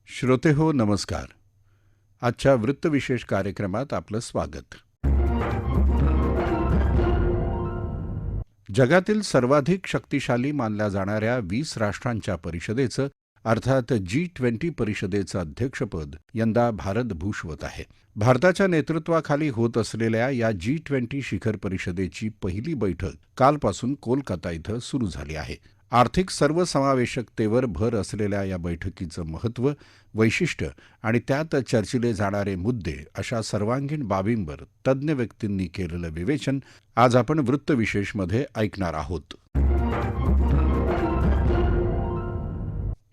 श्रोते हो नमस्कार. आजच्या वृत्तविशेष कार्यक्रमात आपलं स्वागत. जगातील सर्वाधिक शक्तिशाली मानल्या जाणाऱ्या 20 राष्ट्रांच्या परिषदेचं अर्थात G20 परिषदेचं अध्यक्षपद यंदा भारत भूषवत आहे. भारताच्या नेतृत्वाखाली होत असलेल्या या G20 शिखर परिषदेची पहिली बैठक कालपासून कोलकाता इथं सुरू झाली आहे. आर्थिक सर्वसमावेशकतेवर भर असलेल्या या बैठकीचं महत्त्व, वैशिष्ट्य आणि त्यात चर्चिले जाणारे मुद्दे अशा सर्वांगीण बाबींवर तज्ज्ञ व्यक्तींनी केलेलं विवेचन आज आपण वृत्तविशेषमध्ये ऐकणार आहोत.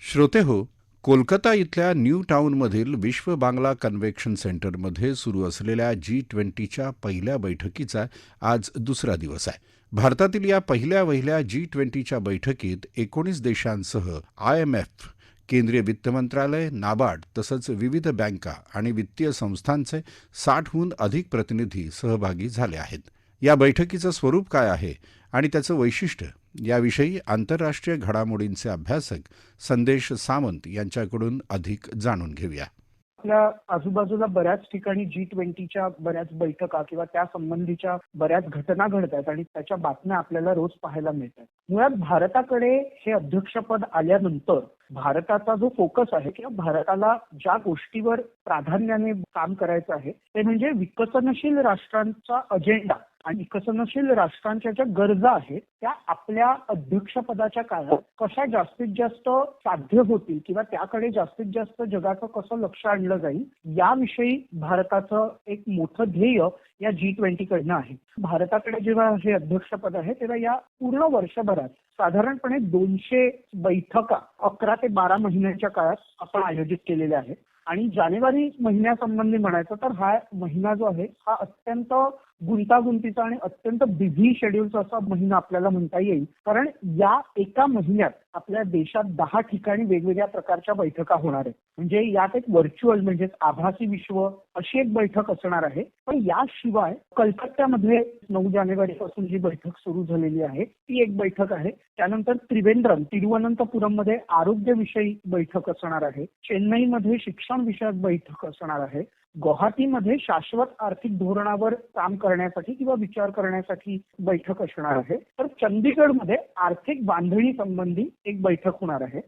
श्रोते हो, कोलकाता इथल्या न्यू टाउनमधील विश्व बांगला कन्व्हेन्शन सेंटरमध्ये सुरू असलेल्या G20च्या पहिल्या बैठकीचा आज दुसरा दिवस आहे. भारतातील या पहिल्या G20च्या बैठकीत 19 देशांसह IMF, केंद्रीय वित्त मंत्रालय, नाबार्ड तसंच विविध बँका आणि वित्तीय संस्थांचे 60हून अधिक प्रतिनिधी सहभागी झाले आहेत. या बैठकीचं स्वरूप काय आहे आणि त्याचं वैशिष्ट्य याविषयी आंतरराष्ट्रीय घडामोडींचे अभ्यासक संदेश सामंत यांच्याकडून अधिक जाणून घेऊया. आपल्या आजूबाजूला बऱ्याच ठिकाणी G20च्या बऱ्याच बैठका किंवा त्या संबंधीच्या बऱ्याच घटना घडतात आणि त्याच्या बातम्या आपल्याला रोज पाहायला मिळतात. मुळात भारताकडे हे अध्यक्षपद आल्यानंतर भारताचा जो फोकस आहे किंवा भारताला ज्या गोष्टीवर प्राधान्याने काम करायचं आहे ते म्हणजे विकसनशील राष्ट्रांचा अजेंडा आणि विकसनशील राष्ट्रांच्या ज्या गरजा आहेत त्या आपल्या अध्यक्षपदाच्या काळात कशा जास्तीत जास्त साध्य होतील किंवा त्याकडे जास्तीत जास्त जगाचं कसं लक्ष आणलं जाईल याविषयी भारताचं एक मोठं ध्येय या G20 कडनं आहे. भारताकडे जेव्हा हे अध्यक्षपद आहे तेव्हा या पूर्ण वर्षभरात साधारणपणे 200 बैठका 11 ते 12 महिन्यांच्या काळात आपण आयोजित केलेल्या आहेत. आणि जानेवारी महिन्यासंबंधी म्हणायचं तर हा महिना जो आहे हा अत्यंत गुंतागुंतीचा आणि अत्यंत बिझी शेड्यूलचा असा महिना आपल्याला म्हणता येईल. कारण या एका महिन्यात आपल्या देशात 10 ठिकाणी वेगवेगळ्या प्रकारच्या बैठका होणार आहेत. म्हणजे यात एक व्हर्च्युअल म्हणजेच आभासी विश्व अशी एक बैठक असणार आहे. पण याशिवाय कलकत्त्यामध्ये 9 जानेवारीपासून जी बैठक सुरू झालेली आहे ती एक बैठक आहे. त्यानंतर त्रिवेंद्रम तिरुवनंतपुरम मध्ये आरोग्यविषयी बैठक असणार आहे. चेन्नईमध्ये शिक्षण विषयक बैठक असणार आहे. गुवाहाटीमध्ये शाश्वत आर्थिक धोरणावर काम करण्यासाठी किंवा विचार करण्यासाठी बैठक असणार आहे. तर चंदीगडमध्ये आर्थिक बांधणी संबंधी एक बैठक होणार आहे.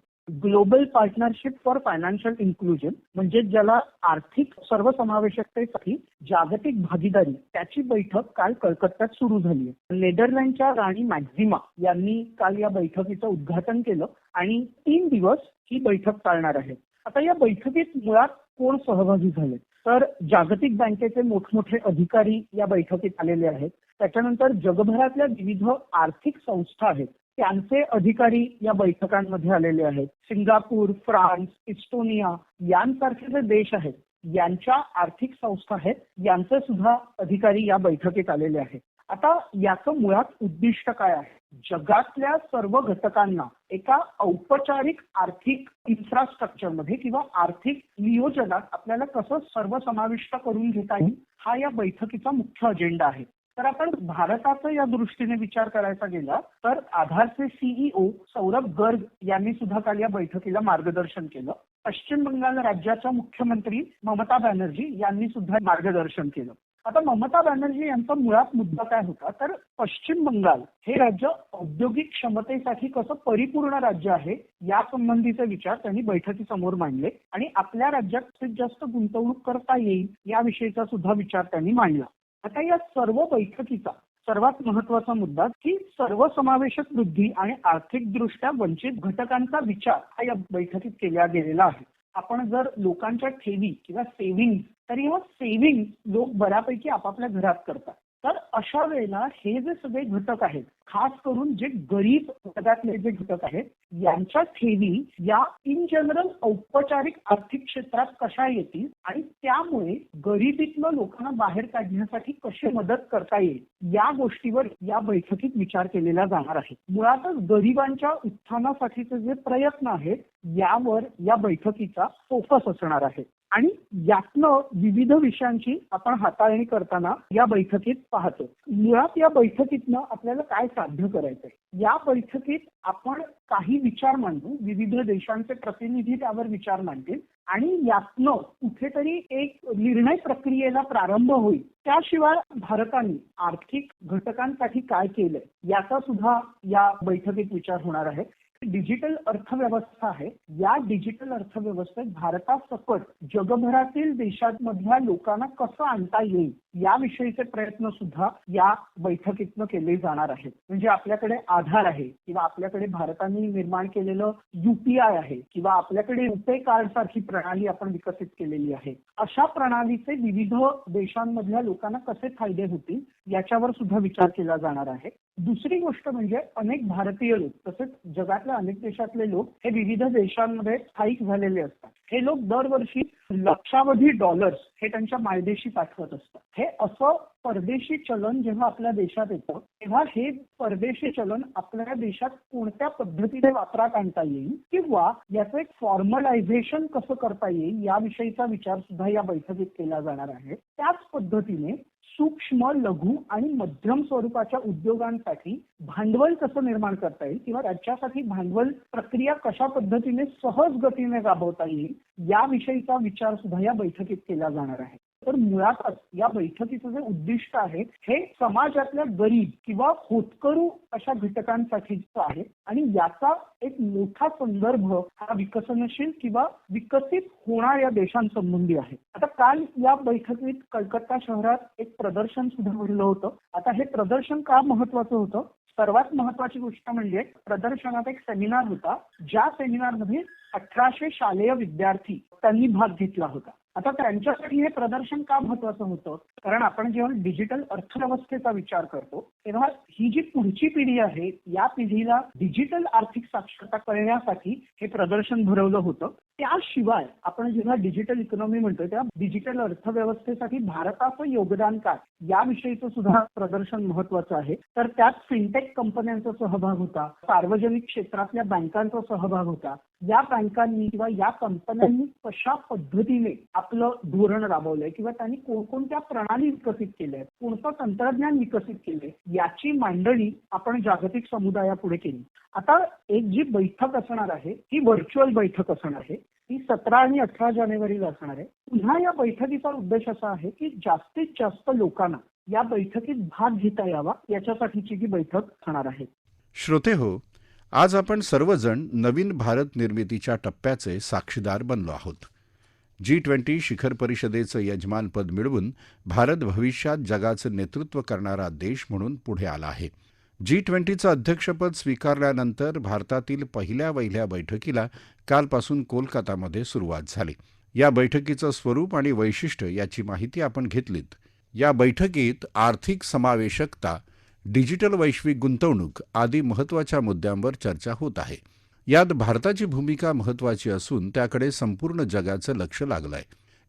Global partnership for financial inclusion म्हणजे ज्याला आर्थिक सर्वसमावेशकतेसाठी जागतिक भागीदारी त्याची बैठक काल कलकत्त्यात सुरू झाली आहे. नेदरलँडच्या राणी मॅक्झिमा यांनी काल या बैठकीचं उद्घाटन केलं आणि 3 दिवस ही बैठक चालणार आहे. आता या बैठकीत मुळात कोण सहभागी झाले तर जागतिक बँकेचे मोठमोठे अधिकारी या बैठकीत आलेले आहेत. त्याच्यानंतर जगभरातल्या विविध आर्थिक संस्था आहेत त्यांचे अधिकारी या बैठकांमध्ये आलेले आहेत. सिंगापूर, फ्रान्स, इस्टोनिया यांसारखे जे देश आहेत यांच्या आर्थिक संस्था आहेत यांचे सुद्धा अधिकारी या बैठकीत आलेले आहेत. आता याचं मुळात उद्दिष्ट काय आहे? जगातल्या सर्व घटकांना एका औपचारिक आर्थिक इन्फ्रास्ट्रक्चरमध्ये किंवा आर्थिक नियोजनात आपल्याला कसं सर्वसमाविष्ट करून घेता येईल हा या बैठकीचा मुख्य अजेंडा आहे. तर आपण भारताचा या दृष्टीने विचार करायचा गेला तर आधारचे CEO सौरभ गर्ग यांनी सुद्धा काल या बैठकीला मार्गदर्शन केलं. पश्चिम बंगाल राज्याच्या मुख्यमंत्री ममता बॅनर्जी यांनी सुद्धा मार्गदर्शन केलं. आता ममता बॅनर्जी यांचा मुळात मुद्दा काय होता तर पश्चिम बंगाल हे राज्य औद्योगिक क्षमतेसाठी कसं परिपूर्ण राज्य आहे या संबंधीचे विचार त्यांनी बैठकीसमोर मांडले आणि आपल्या राज्यात जास्तीत जास्त गुंतवणूक करता येईल याविषयीचा सुद्धा विचार त्यांनी मांडला. आता या सर्व बैठकीचा सर्वात महत्वाचा मुद्दा की सर्वसमावेशक वृद्धी आणि आर्थिकदृष्ट्या वंचित घटकांचा विचार हा या बैठकीत केला गेलेला आहे. आपण जर लोकांच्या ठेवी किंवा सेव्हिंग तर ह्या सेव्हिंग लोक बऱ्यापैकी आपापल्या घरात करतात. तर अशा वेळेला हे जे सगळे घटक आहेत खास करून जे गरीब वर्गातले जे घटक आहेत यांच्या ठेवी या इन जनरल औपचारिक आर्थिक क्षेत्रात कशा येतील आणि त्यामुळे गरिबीतलं लोकांना बाहेर काढण्यासाठी कशी मदत करता येईल या गोष्टीवर या बैठकीत विचार केलेला जाणार आहे. मुळातच गरिबांच्या उत्थानासाठीचे जे प्रयत्न आहेत यावर या बैठकीचा फोकस असणार आहे आणि यातनं विविध विषयांची आपण हाताळणी करताना या बैठकीत पाहतो. मुळात या बैठकीतनं आपल्याला काय साध्य करायचंय? या बैठकीत आपण काही विचार मांडू, विविध देशांचे प्रतिनिधी त्यावर विचार मांडतील आणि यातनं कुठेतरी एक निर्णय प्रक्रियेला प्रारंभ होईल. त्याशिवाय भारताने आर्थिक घटकांसाठी काय केलंय याचा सुद्धा या बैठकीत विचार होणार आहे. डिजिटल अर्थव्यवस्था आहे. या डिजिटल अर्थव्यवस्थेत भारतासकट जगभरातील देशांमधल्या लोकांना कसं आणता येईल याविषयीचे प्रयत्न सुद्धा या बैठकीतनं केले जाणार आहेत. म्हणजे आपल्याकडे आधार आहे किंवा आपल्याकडे भारताने निर्माण केलेलं UPI आहे किंवा आपल्याकडे रुपे कार्ड सारखी प्रणाली आपण विकसित केलेली आहे. अशा प्रणालीचे विविध देशांमधल्या लोकांना कसे फायदे होतील याच्यावर सुद्धा विचार केला जाणार आहे. दुसरी गोष्ट म्हणजे अनेक भारतीय लोक तसेच जगातल्या अनेक देशातले लोक हे विविध देशांमध्ये स्थायिक झालेले असतात. हे लोक दरवर्षी लक्षावधी डॉलर्स हे त्यांच्या मायदेशी पाठवत असतात. हे असं परदेशी चलन जेव्हा आपल्या देशात येतं तेव्हा हे परदेशी चलन आपल्या देशात कोणत्या पद्धतीने वापरात आणता येईल किंवा याचं एक फॉर्मलायझेशन कसं करता येईल याविषयीचा विचार सुद्धा या बैठकीत केला जाणार आहे. त्याच पद्धतीने सूक्ष्म, लघु आणि मध्यम स्वरूपाच्या उद्योगांसाठी भांडवल कसं निर्माण करता येईल किंवा त्याच्यासाठी भांडवल प्रक्रिया कशा पद्धतीने सहज गतीने राबवता येईल याविषयीचा विचार सुद्धा या बैठकीत केला जाणार आहे. तर मुळातच या बैठकीचं जे उद्दिष्ट आहे हे समाजातल्या गरीब किंवा होतकरू अशा घटकांसाठीचं आहे आणि याचा एक मोठा संदर्भ हा विकसनशील किंवा विकसित होणाऱ्या देशांसंबंधी आहे. आता काल या बैठकीत कलकत्ता शहरात एक प्रदर्शन सुद्धा भरलं होतं. आता हे प्रदर्शन का महत्वाचं होतं? सर्वात महत्वाची गोष्ट म्हणजे प्रदर्शनात एक सेमिनार होता. ज्या सेमिनारमध्ये 1800 शालेय विद्यार्थी त्यांनी भाग घेतला होता. आता त्यांच्यासाठी हे प्रदर्शन का महत्वाचं होतं? कारण आपण जेव्हा डिजिटल अर्थव्यवस्थेचा विचार करतो तेव्हा ही जी पुढची पिढी आहे या पिढीला डिजिटल आर्थिक साक्षरता करण्यासाठी हे प्रदर्शन भरवलं होतं. त्याशिवाय आपण जेव्हा डिजिटल इकॉनॉमी म्हणतो तेव्हा डिजिटल अर्थव्यवस्थेसाठी भारताचं योगदान काय याविषयीचं सुद्धा प्रदर्शन महत्वाचं आहे. तर त्यात फिनटेक कंपन्यांचा सहभाग होता, सार्वजनिक क्षेत्रातल्या बँकांचा सहभाग होता. या बँकांनी किंवा या कंपन्यांनी कशा पद्धतीने आपलं धोरण राबवलंय किंवा त्यांनी कोणकोणत्या प्रणाली विकसित केल्या आहेत, कोणतं तंत्रज्ञान विकसित केलंय याची मांडणी आपण जागतिक समुदायापुढे केली. आता एक जी बैठक असणार आहे ही व्हर्च्युअल बैठक असणार आहे. ती 17 आणि 18 जानेवारीला असणार आहे. पुन्हा या बैठकीचा उद्देश असा आहे की जास्तीत जास्त लोकांना या बैठकीत भाग घेता यावा याच्यासाठीची ही बैठक होणार आहे. श्रोते हो, आज आपण सर्वजण नवीन भारत निर्मितीच्या टप्प्याचे साक्षीदार बनलो आहोत. G20 शिखर परिषदेचं यजमानपद मिळवून भारत भविष्यात जगाचं नेतृत्व करणारा देश म्हणून पुढे आला आहे. G20चं अध्यक्षपद स्वीकारल्यानंतर भारतातील पहिल्या बैठकीला कालपासून कोलकातामध्ये सुरुवात झाली. या बैठकीचं स्वरूप आणि वैशिष्ट्य याची माहिती आपण घेतलीत. या बैठकीत आर्थिक समावेशकता, डिजिटल वैश्विक गुंतवणूक आदी महत्त्वाच्या मुद्द्यांवर चर्चा होत आहे. यात भारताची भूमिका महत्त्वाची असून त्याकडे संपूर्ण जगाचं लक्ष लागलंय.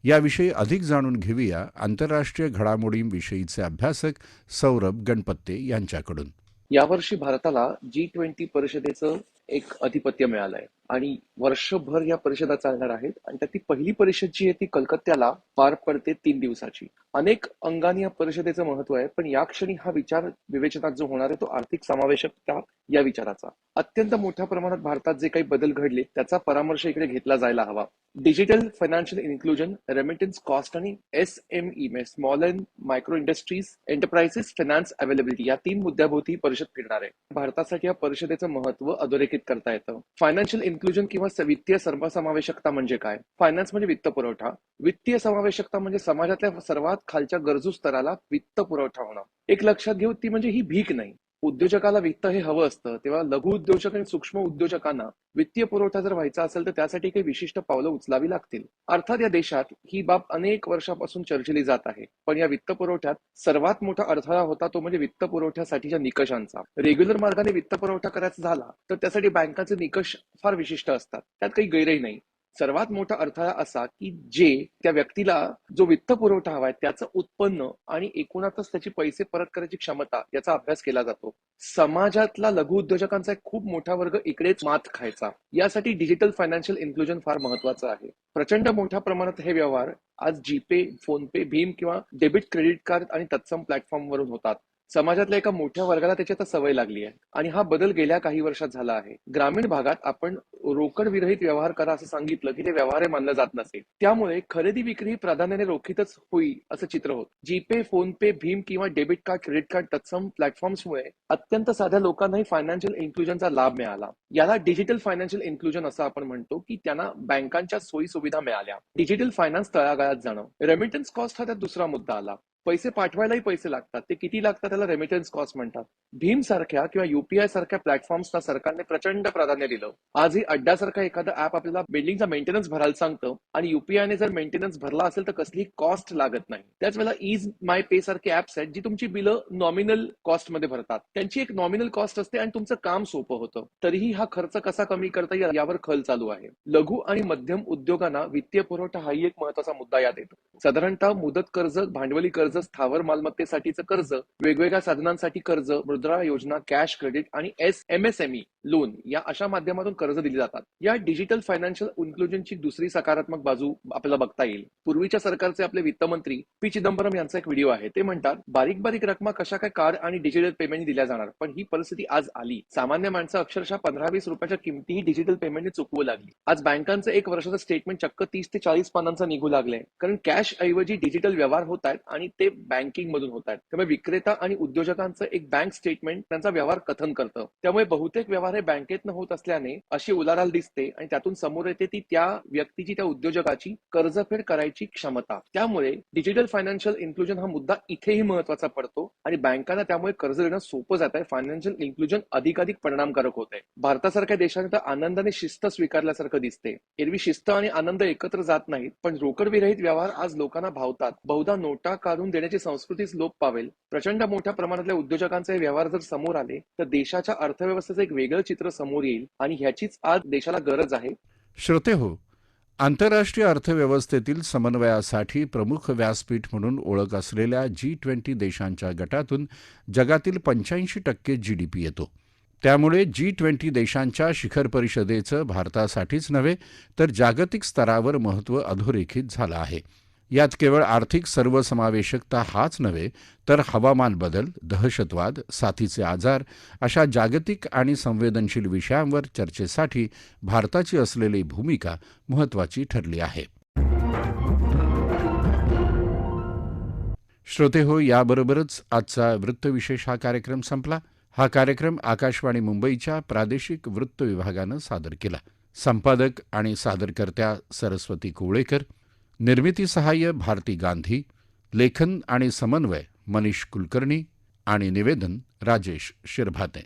याविषयी अधिक जाणून घेऊया आंतरराष्ट्रीय घडामोडींविषयीचे अभ्यासक सौरभ गणपत्ते यांच्याकडून. यावर्षी भारताला G20 परिषदेचं एक अधिपत्य मिळालंय आणि वर्षभर या परिषदा चालणार आहेत आणि त्यातली पहिली परिषद जी आहे ती कलकत्त्याला पार पडते 3 दिवसाची. अनेक अंगाने या परिषदेचं महत्व आहे, पण या क्षणी हा विचार विवेचनात जो होणार आहे तो आर्थिक समावेशकता या विचाराचा. अत्यंत मोठ्या प्रमाणात भारतात जे काही बदल घडले त्याचा परामर्श इकडे घेतला जायला हवा. Digital financial inclusion, remittance cost आणि SME small and micro industries enterprises finance availability या 3 मुद्द्याभोवती परिषद फिरणार आहे. भारतासाठी या परिषदेचं महत्व अधोरेखित करता येतं. फायनान्शियल इन्क्लुजन किंवा वित्तीय सर्वसमावेशकता म्हणजे काय? फायनान्स म्हणजे वित्त पुरवठा, वित्तीय समावेशकता म्हणजे समाजातल्या सर्वात खालच्या गरजू स्तराला वित्त पुरवठा होणं. एक लक्षात घेऊ ती म्हणजे ही भीक नाही. उद्योजकाला वित्त हे हवं असतं तेव्हा लघु उद्योजक आणि सूक्ष्म उद्योजकांना वित्तीय पुरवठा जर व्हायचा असेल तर त्यासाठी काही विशिष्ट पावलं उचलावी लागतील. अर्थात या देशात ही बाब अनेक वर्षापासून चर्चिली जात आहे, पण या वित्त पुरवठ्यात सर्वात मोठा अडथळा होता तो म्हणजे वित्त पुरवठ्यासाठीच्या निकषांचा. रेग्युलर मार्गाने वित्त पुरवठा करायचा झाला तर त्यासाठी बँकाचे निकष फार विशिष्ट असतात, त्यात काही गैरही नाही. सर्वात मोठा अडथळा असा की जे त्या व्यक्तीला जो वित्त पुरवठा हवाय त्याचं उत्पन्न आणि एकूणातच त्याची पैसे परत करायची क्षमता याचा अभ्यास केला जातो. समाजातला लघु उद्योजकांचा एक खूप मोठा वर्ग इकडेच मात खायचा. यासाठी डिजिटल फायनान्शियल इन्क्लुजन फार महत्वाचं आहे. प्रचंड मोठ्या प्रमाणात हे व्यवहार आज जीपे, फोनपे, भीम किंवा डेबिट क्रेडिट कार्ड आणि तत्सम प्लॅटफॉर्मवरून होतात. समाजातल्या एका मोठ्या वर्गाला त्याची आता सवय लागली आहे आणि हा बदल गेल्या काही वर्षात झाला आहे. ग्रामीण भागात आपण रोकड विरहित व्यवहार करा असं सांगितलं की ते व्यवहार मानलं जात नसेल. त्यामुळे खरेदी विक्री ही प्राधान्याने रोखीतच होईल असं चित्र होतं. जीपे, फोन पे, भीम किंवा डेबिट कार्ड, क्रेडिट कार्ड तत्सम प्लॅटफॉर्म्समुळे अत्यंत साध्या लोकांनाही फायनान्शियल इन्क्लुजनचा लाभ मिळाला. याला डिजिटल फायनान्शियल इन्क्लुजन असं आपण म्हणतो की त्यांना बँकांच्या सोयी सुविधा मिळाल्या. डिजिटल फायनान्स तळागाळात जाणं. रेमिटन्स कॉस्ट हा त्यात दुसरा मुद्दा आला. पैसे पाठवायलाही पैसे लागतात. ते किती लागतात त्याला रेमिटन्स कॉस्ट म्हणतात. भीम सारख्या किंवा युपीआय सारख्या प्लॅटफॉर्म्सना सरकारने प्रचंड प्राधान्य दिलं. आजही अड्डासारखं एखादं ऍप आपल्याला बिल्डिंगचा मेंटेनन्स भरायला सांगतं आणि युपीआयने जर मेंटेनन्स भरला असेल तर कसलीही कॉस्ट लागत नाही. त्याच वेळेला ईज माय पे सारखे ऍप्स आहेत जी तुमची बिलं नॉमिनल कॉस्ट मध्ये भरतात. त्यांची एक नॉमिनल कॉस्ट असते आणि तुमचं काम सोपं होतं. तरीही हा खर्च कसा कमी करता येईल यावर खल चालू आहे. लघु आणि मध्यम उद्योगांना वित्तीय पुरवठा हाही एक महत्वाचा मुद्दा यात येतो. साधारणतः मुदत कर्ज, भांडवली कर्ज, स्थावर मालमत्तेसाठीचं कर्ज, वेगवेगळ्या साधनांसाठी कर्ज, मुद्रा योजना, कॅश क्रेडिट आणि एमएसएमई लोन या अशा माध्यमातून कर्ज दिली जातात. या डिजिटल फायनान्शियल इन्क्लुजनची दुसरी सकारात्मक बाजू आपल्याला बघता येईल. पूर्वीच्या सरकारचे आपले वित्तमंत्री पी चिदंबरम यांचा एक व्हिडिओ आहे. ते म्हणतात, बारीक बारीक रकमा कशा काय कार्ड आणि डिजिटल पेमेंट दिल्या जाणार, पण ही परिस्थिती आज आली. सामान्य माणसं अक्षरशः 15-20 रुपयाच्या किमतीही डिजिटल पेमेंटने चुकवू लागली. आज बँकांचं एक वर्षाचं स्टेटमेंट चक्क 30 ते 40 पानांचं निघू लागलंय, कारण कॅश ऐवजी डिजिटल व्यवहार होत आहेत आणि ते बँकिंग मधून होत आहेत. त्यामुळे विक्रेता आणि उद्योजकांचं एक बँक स्टेटमेंट त्यांचा व्यवहार कथन करतं. त्यामुळे बहुतेक व्यवहार हे बँकेतनं होत असल्याने अशी उलाढाल दिसते आणि त्यातून समोर येते ती त्या व्यक्तीची, त्या उद्योजकाची कर्जफेड करायची क्षमता. त्यामुळे डिजिटल फायनान्शियल इन्क्लुजन हा मुद्दा इथेही महत्वाचा पडतो आणि बँकांना त्यामुळे कर्ज देणं सोपं जात आहे. फायनान्शियल इन्क्लुजन अधिकाधिक परिणामकारक होत आहे. भारतासारख्या देशाने तर आनंदाने शिस्त स्वीकारल्यासारखं दिसते. एरवी शिस्त आणि आनंद एकत्र जात नाहीत, पण रोकड विरहित व्यवहार आज लोकांना भावतात. बहुधा नोटा काढून देण्याची संस्कृतीच लोप पावेल. प्रचंड मोठ्या प्रमाणातल्या उद्योजकांचे व्यवहार जर समोर आले तर देशाच्या अर्थव्यवस्थेचं एक वेगळं चित्र समोर येईल आणि ह्याचीच आज देशाला गरज आहे. श्रोते हो, आंतरराष्ट्रीय अर्थव्यवस्थेतील समन्वयासाठी प्रमुख व्यासपीठ म्हणून ओळख असलेल्या G20 देशांच्या गटातून जगातील 85% जीडीपी येतो. त्यामुळे G20 देशांच्या शिखर परिषदेचं भारतासाठीच नव्हे तर जागतिक स्तरावर महत्त्व अधोरेखित झालं आहे. यात केवळ आर्थिक सर्वसमावेशकता हाच नव्हे तर हवामान बदल, दहशतवाद, साथीचे आजार अशा जागतिक आणि संवेदनशील विषयांवर चर्चेसाठी भारताची असलेली भूमिका महत्त्वाची ठरली आहे. श्रोते हो, याबरोबरच आजचा वृत्तविशेष हा कार्यक्रम संपला. हा कार्यक्रम आकाशवाणी मुंबईच्या प्रादेशिक वृत्त विभागानं सादर केला. संपादक आणि सादरकर्त्या सरस्वती कोवळेकर, निर्मिती सहाय्य भारती गांधी, लेखन आणि समन्वय मनीष कुलकर्णी आणि निवेदन राजेश शिरभाते.